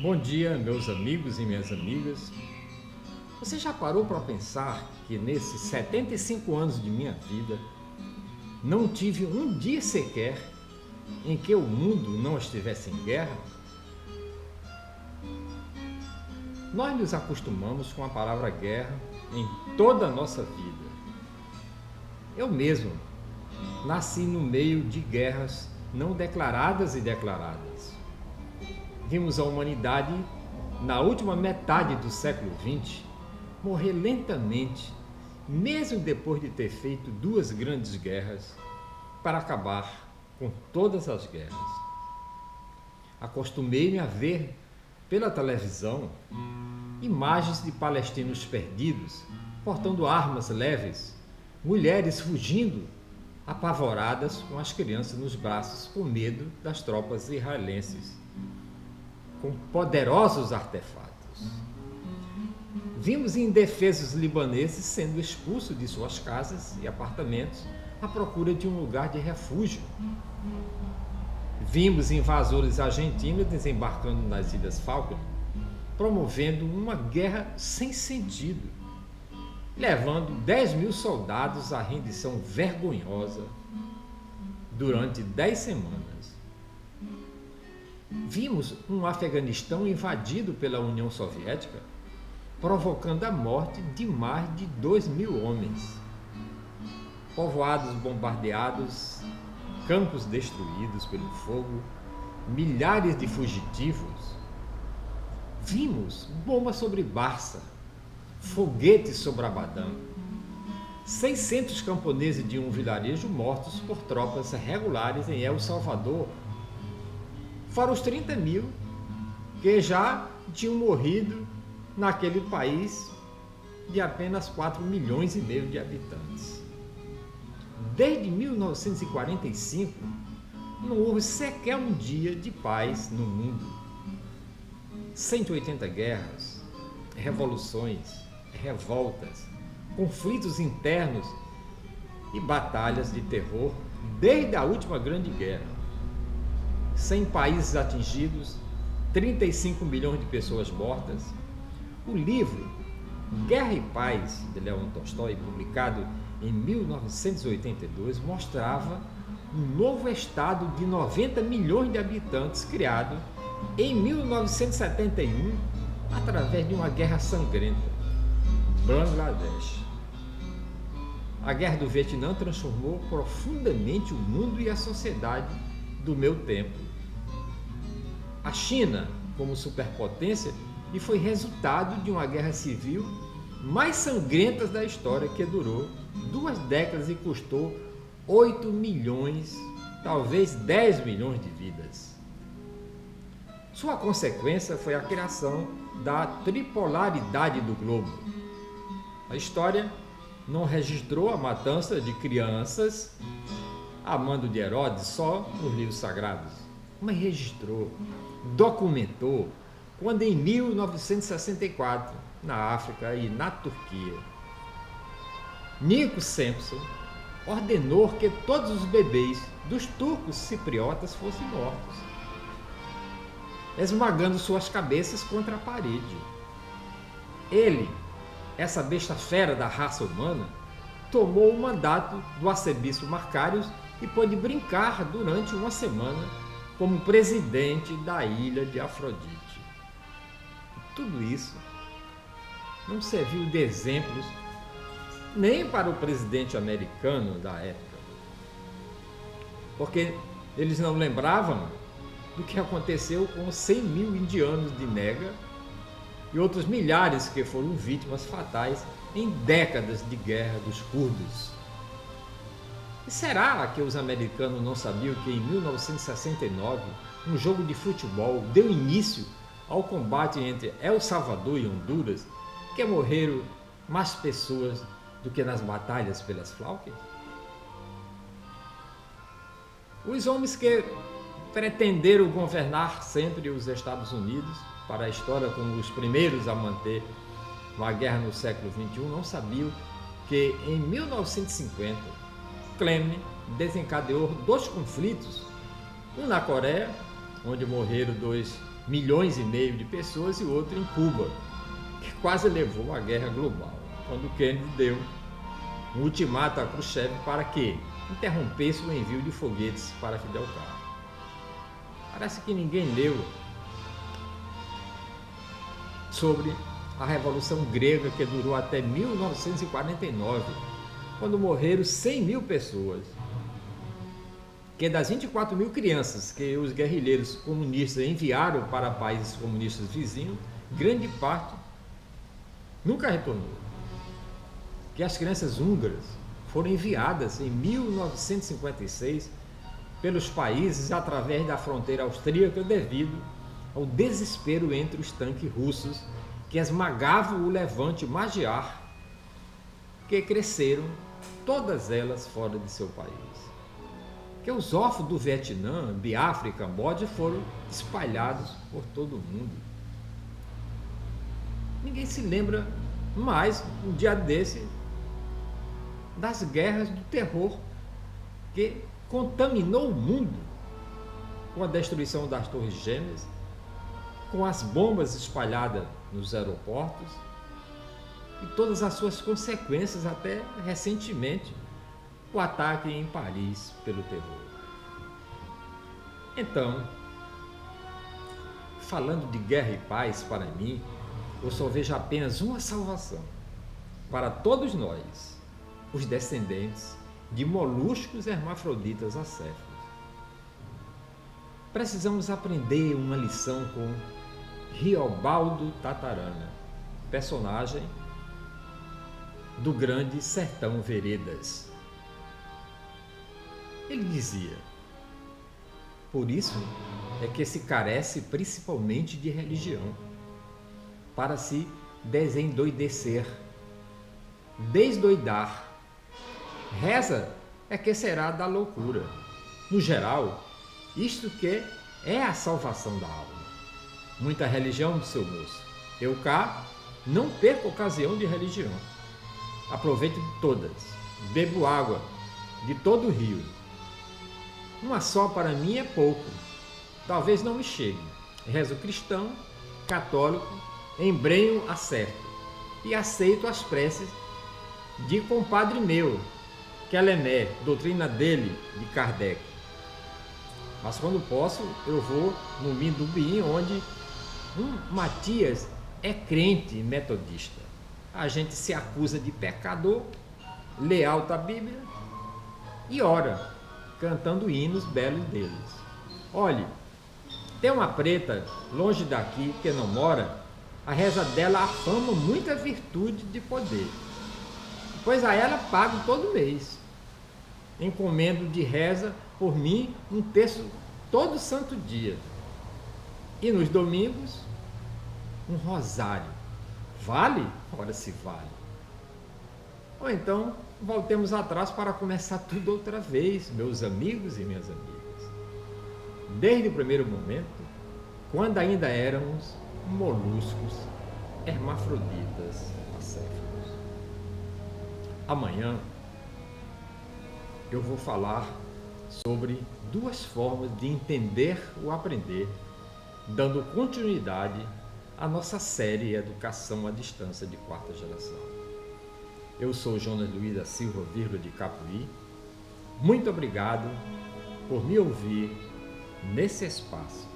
Bom dia, meus amigos e minhas amigas. Você já parou para pensar que nesses 75 anos de minha vida não tive um dia sequer em que o mundo não estivesse em guerra? Nós nos acostumamos com a palavra guerra em toda a nossa vida. Eu mesmo nasci no meio de guerras não declaradas e declaradas. Vimos a humanidade, na última metade do século XX, morrer lentamente, mesmo depois de ter feito duas grandes guerras, para acabar com todas as guerras. Acostumei-me a ver pela televisão imagens de palestinos perdidos, portando armas leves, mulheres fugindo, apavoradas com as crianças nos braços, com medo das tropas israelenses, com poderosos artefatos. Vimos indefesos libaneses sendo expulsos de suas casas e apartamentos à procura de um lugar de refúgio. Vimos invasores argentinos desembarcando nas Ilhas Falkland, promovendo uma guerra sem sentido, levando 10 mil soldados à rendição vergonhosa durante 10 semanas. Vimos um Afeganistão invadido pela União Soviética, provocando a morte de mais de 2 mil homens. Povoados bombardeados, campos destruídos pelo fogo, milhares de fugitivos. Vimos bombas sobre Barça, foguetes sobre Abadã, 600 camponeses de um vilarejo mortos por tropas regulares em El Salvador, fora os 30 mil que já tinham morrido naquele país de apenas 4 milhões e meio de habitantes. Desde 1945, não houve sequer um dia de paz no mundo. 180 guerras, revoluções, revoltas, conflitos internos e batalhas de terror desde a última Grande Guerra. 100 países atingidos, 35 milhões de pessoas mortas. O livro Guerra e Paz, de Leon Tolstói, publicado em 1982, mostrava um novo estado de 90 milhões de habitantes criado em 1971 através de uma guerra sangrenta, Bangladesh. A Guerra do Vietnã transformou profundamente o mundo e a sociedade do meu tempo. A China, como superpotência, e foi resultado de uma guerra civil mais sangrenta da história, que durou 2 décadas e custou 8 milhões, talvez 10 milhões de vidas. Sua consequência foi a criação da tripolaridade do globo. A história não registrou a matança de crianças a mando de Herodes só nos livros sagrados, mas registrou, documentou, quando em 1964, na África e na Turquia, Nico Sampson ordenou que todos os bebês dos turcos cipriotas fossem mortos, esmagando suas cabeças contra a parede. Ele, essa besta fera da raça humana, tomou o mandato do arcebispo Macários e pôde brincar durante uma semana como presidente da ilha de Afrodite. Tudo isso não serviu de exemplos nem para o presidente americano da época, porque eles não lembravam do que aconteceu com 100 mil indianos de Nega e outros milhares que foram vítimas fatais em décadas de guerra dos curdos. E será que os americanos não sabiam que em 1969 um jogo de futebol deu início ao combate entre El Salvador e Honduras, que morreram mais pessoas do que nas batalhas pelas Falklands? Os homens que pretenderam governar sempre os Estados Unidos para a história como os primeiros a manter uma guerra no século XXI não sabiam que em 1950 Clemens desencadeou 2 conflitos, um na Coreia onde morreram 2,5 milhões de pessoas, e outro em Cuba, que quase levou à guerra global, quando Kennedy deu um ultimato a Khrushchev para que interrompesse o envio de foguetes para Fidel Castro. Parece que ninguém leu sobre a Revolução Grega, que durou até 1949, quando morreram 100 mil pessoas, que das 24 mil crianças que os guerrilheiros comunistas enviaram para países comunistas vizinhos, grande parte nunca retornou. Que as crianças húngaras foram enviadas em 1956 pelos países através da fronteira austríaca devido ao desespero entre os tanques russos que esmagavam o levante magiar, que cresceram, todas elas fora de seu país. Que os órfãos do Vietnã, Biafra e Camboja foram espalhados por todo o mundo. Ninguém se lembra mais, um dia desse, das guerras do terror que contaminou o mundo com a destruição das Torres Gêmeas, com as bombas espalhadas nos aeroportos e todas as suas consequências, até recentemente o ataque em Paris pelo terror. Então, falando de guerra e paz, para mim, eu só vejo apenas uma salvação para todos nós, os descendentes de moluscos hermafroditas acéfalos. Precisamos aprender uma lição com Riobaldo Tatarana, personagem do Grande Sertão Veredas. Ele dizia: por isso é que se carece principalmente de religião, para se desendoidecer, desdoidar. Reza é que será da loucura. No geral, isto que é a salvação da alma. Muita religião, seu moço. Eu cá não perco ocasião de religião. Aproveito de todas. Bebo água de todo o rio. Uma só para mim é pouco. Talvez não me chegue. Rezo cristão, católico, embrenho acerto. E aceito as preces de compadre meu, que é Lené, doutrina dele, de Kardec. Mas quando posso, eu vou no Mindubi, onde Matias é crente metodista. A gente se acusa de pecador, lê alta a Bíblia e ora, cantando hinos belos deles. Olhe, tem uma preta, longe daqui, que não mora, a reza dela afama muita virtude de poder. Pois a ela pago todo mês. Encomendo de reza por mim um terço todo santo dia. E nos domingos, um rosário. Vale? Ora se vale. Ou então, voltemos atrás para começar tudo outra vez, meus amigos e minhas amigas. Desde o primeiro momento, quando ainda éramos moluscos hermafroditas acéfalos. Amanhã eu vou falar sobre duas formas de entender o aprender, dando continuidade à nossa série Educação à Distância de quarta geração. Eu sou Jonas Luiz da Silva, de Capuí. Muito obrigado por me ouvir nesse espaço.